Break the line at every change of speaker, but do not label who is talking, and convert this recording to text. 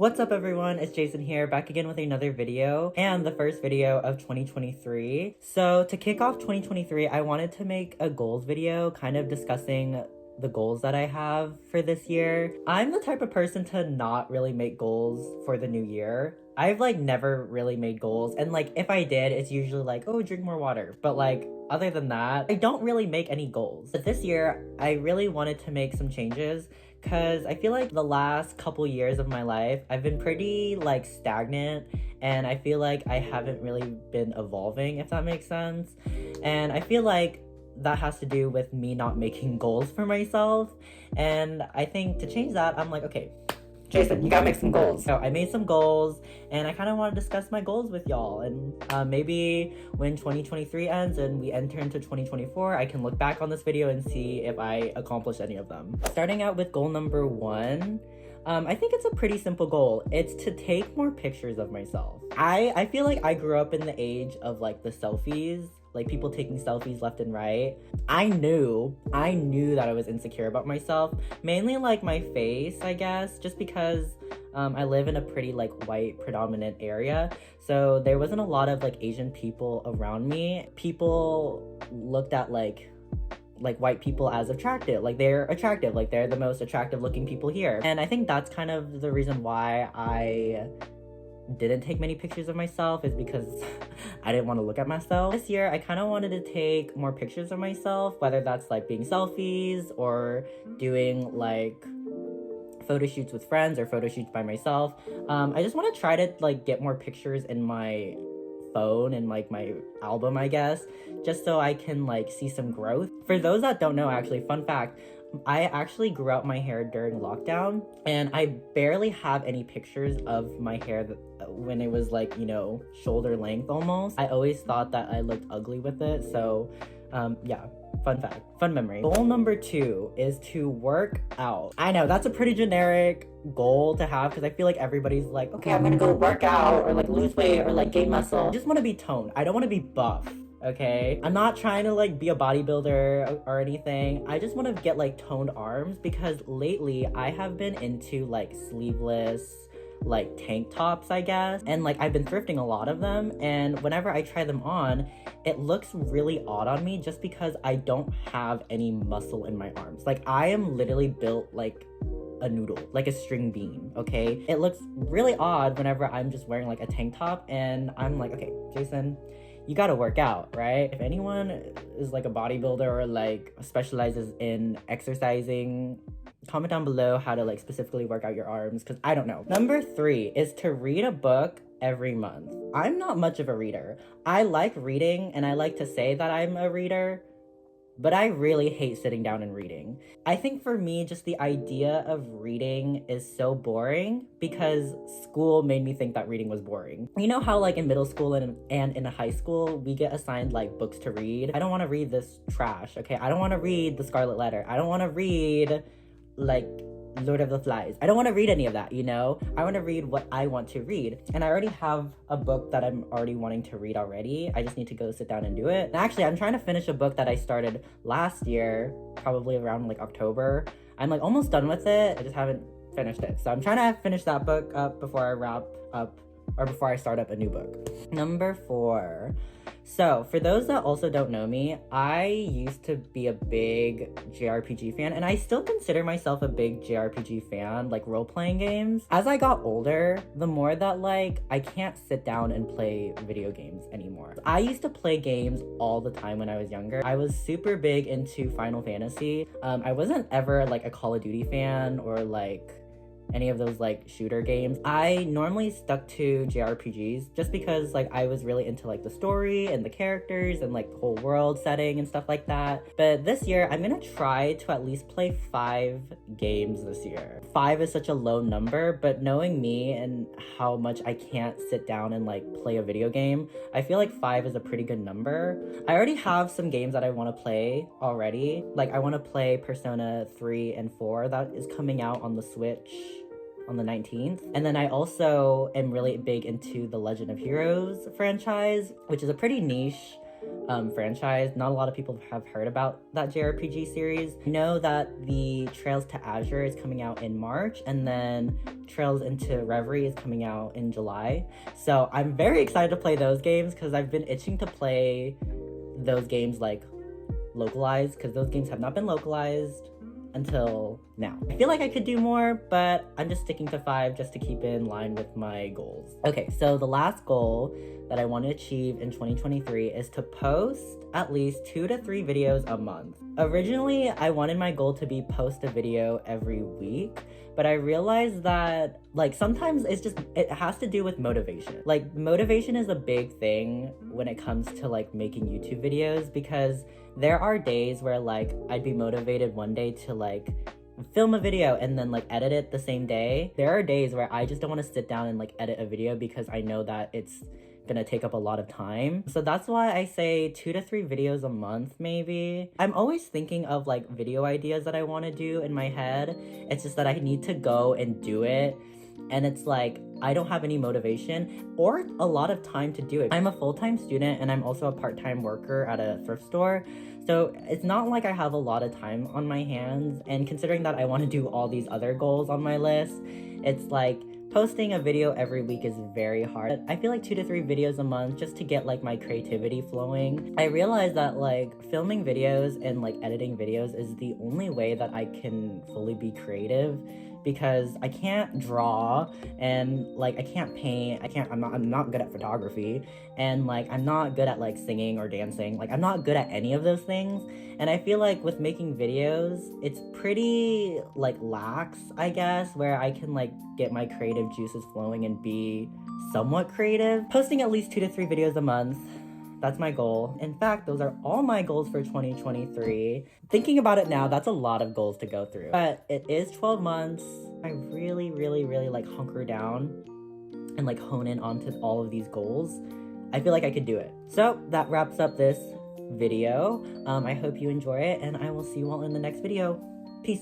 What's up everyone, it's Jason here, back again with another video, and the first video of 2023. So to kick off 2023, I wanted to make a goals video, kind of discussing the goals that I have for this year. I'm the type of person to not really make goals for the new year. I've never really made goals, and if I did, it's usually oh, drink more water, but other than that, I don't really make any goals. But this year, I really wanted to make some changes because I feel like the last couple years of my life, I've been pretty stagnant, and I feel like I haven't really been evolving, if that makes sense. And I feel like that has to do with me not making goals for myself. And I think to change that, I'm like, okay, Jason, you gotta make some goals. So I made some goals, and I kind of want to discuss my goals with y'all. And maybe when 2023 ends and we enter into 2024, I can look back on this video and see if I accomplished any of them. Starting out with goal number 1, I think it's a pretty simple goal. It's to take more pictures of myself. I feel like I grew up in the age of the selfies, people taking selfies left and right. I knew that I was insecure about myself, mainly my face, I guess, just because I live in a pretty white predominant area, so there wasn't a lot of Asian people around me. People looked at white people as attractive, they're attractive, they're the most attractive looking people here. And I think that's kind of the reason why I didn't take many pictures of myself, is because I didn't want to look at myself. This year I kind of wanted to take more pictures of myself, whether that's being selfies or doing photo shoots with friends or photo shoots by myself. I just want to try to get more pictures in my phone and my album, I guess, just so I can see some growth. For those that don't know, actually, fun fact, I actually grew out my hair during lockdown, and I barely have any pictures of my hair when it was shoulder length almost. I always thought that I looked ugly with it, so yeah, fun fact, fun memory. Goal number 2 is to work out. I know that's a pretty generic goal to have, because I feel like everybody's okay, I'm gonna go work out or lose weight or gain muscle. I just want to be toned. I don't want to be buff. Okay, I'm not trying to be a bodybuilder or anything. I just want to get toned arms, because lately I have been into sleeveless tank tops, I guess, and I've been thrifting a lot of them, and whenever I try them on, it looks really odd on me just because I don't have any muscle in my arms. I am literally built a noodle, a string bean, okay? It looks really odd whenever I'm just wearing a tank top, and I'm okay, Jason, you gotta work out, right? If anyone is a bodybuilder or specializes in exercising, comment down below how to specifically work out your arms, because I don't know. Number 3 is to read a book every month. I'm not much of a reader. I like reading, and I like to say that I'm a reader, but I really hate sitting down and reading. I think for me, just the idea of reading is so boring, because school made me think that reading was boring. You know how in middle school and in high school, we get assigned books to read? I don't want to read this trash, okay? I don't want to read The Scarlet Letter. I don't want to read Lord of the Flies. I don't want to read any of that, you know? I want to read what I want to read. And I already have a book that I'm already wanting to read already. I just need to go sit down and do it. And actually, I'm trying to finish a book that I started last year, probably around October. I'm almost done with it. I just haven't finished it. So I'm trying to finish that book up before I wrap up, or before I start up a new book. Number 4. So, for those that also don't know me, I used to be a big JRPG fan, and I still consider myself a big JRPG fan, role-playing games. As I got older, the more that, I can't sit down and play video games anymore. I used to play games all the time when I was younger. I was super big into Final Fantasy. I wasn't ever, a Call of Duty fan or, any of those shooter games. I normally stuck to JRPGs just because I was really into the story and the characters and the whole world setting and stuff like that. But this year I'm gonna try to at least play 5 games this year. 5 is such a low number, but knowing me and how much I can't sit down and play a video game, I feel 5 is a pretty good number. I already have some games that I want to play already. I want to play Persona 3 and 4 that is coming out on the Switch on the 19th. And then I also am really big into the Legend of Heroes franchise, which is a pretty niche franchise. Not a lot of people have heard about that JRPG series. I know that the Trails to Azure is coming out in March, and then Trails into Reverie is coming out in July. So I'm very excited to play those games because I've been itching to play those games like localized, because those games have not been localized until now. I feel like I could do more, but I'm just sticking to 5 just to keep in line with my goals. Okay, so the last goal that I want to achieve in 2023 is to post at least 2 to 3 videos a month. Originally, I wanted my goal to be post a video every week, but I realized that like sometimes it has to do with motivation. Like motivation is a big thing when it comes to like making YouTube videos, because there are days where like I'd be motivated one day to like film a video and then like edit it the same day. There are days where I just don't want to sit down and like edit a video because I know that it's gonna take up a lot of time. So that's why I say 2 to 3 videos a month maybe. I'm always thinking of like video ideas that I want to do in my head. It's just that I need to go and do it, and it's like I don't have any motivation or a lot of time to do it. I'm a full-time student and I'm also a part-time worker at a thrift store. So it's not like I have a lot of time on my hands, and considering that I want to do all these other goals on my list, it's like posting a video every week is very hard. I feel like 2 to 3 videos a month just to get like my creativity flowing. I realized that like filming videos and like editing videos is the only way that I can fully be creative, because I can't draw and like I can't paint. I'm not good at photography, and like I'm not good at like singing or dancing. Like I'm not good at any of those things. And I feel like with making videos, it's pretty like lax, I guess, where I can like get my creative juices flowing and be somewhat creative. Posting at least 2 to 3 videos a month. That's my goal. In fact, those are all my goals for 2023. Thinking about it now, that's a lot of goals to go through. But it is 12 months. I really, really, really like hunker down and like hone in onto all of these goals. I feel like I could do it. So that wraps up this video. I hope you enjoy it, and I will see you all in the next video. Peace.